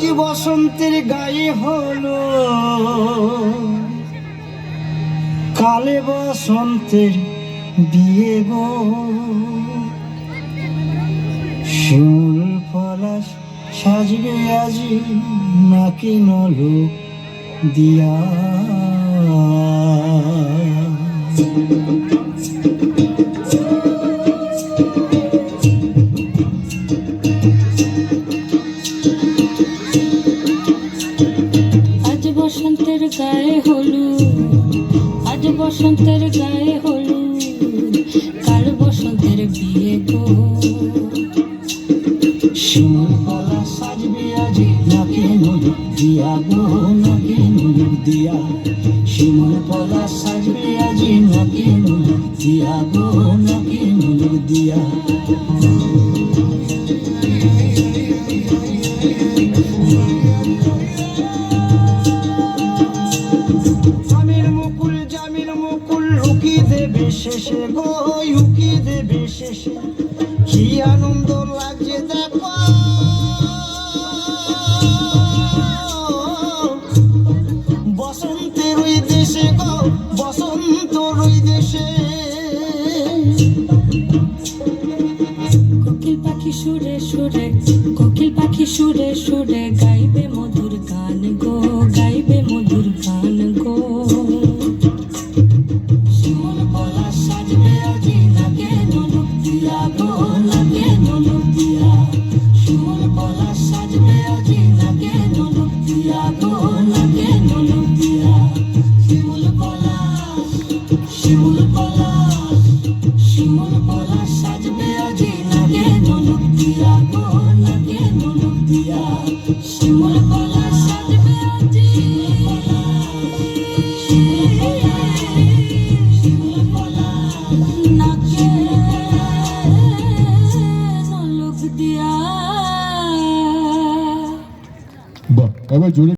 আজ বসন্তের গায়ে হলো, কালে বসন্তের বিয়ে গো। শিমুল পলাশ সাজবে আজি নাকি নলক দিয়া। আজ বসন্তের গায়ে হলুদ, আজ বসন্তের গায়ে হলুদ, কাল বসন্তের বিয়ে গো। শিমুল পলাশ সাজবে আজি নাকি নলক দিয়া গো, নাকি নলক দিয়া। শিমুল পলাশ সাজবে আজি নাকি নলক দিয়া গো, নাকি নলক দিয়া। উকি দেবে শেষে গো, উকি দেবে শেষে। কি আনন্দ লাগছে দেখো, বসন্তের ওই দেশে গো, বসন্তর ওই দেশে। কোকিল পাখি সুরে সুরে, কোকিল পাখি সুরে সুরে গাইবে মধুর গান গো, গাইবে মধুর গান গো। শিমুল পলাশ সাজবে আজি নাকি নলক দিয়া গো, নাকি নলক দিয়া। শিমুল পলাশ সাজবে আজি নাকি নলক দিয়া গো, নাকি নলক দিয়া। শিমুল পলাশ, শিমুল পলাশ, শিমুল পলাশ সাজবে আজি নাকি নলক দিয়া গো, নাকি নলক দিয়া। শিমুল পলাশ সাজবে আজি, শিমুল পলাশ নাকে নলক দিয়া। বাহ, এবার জোরে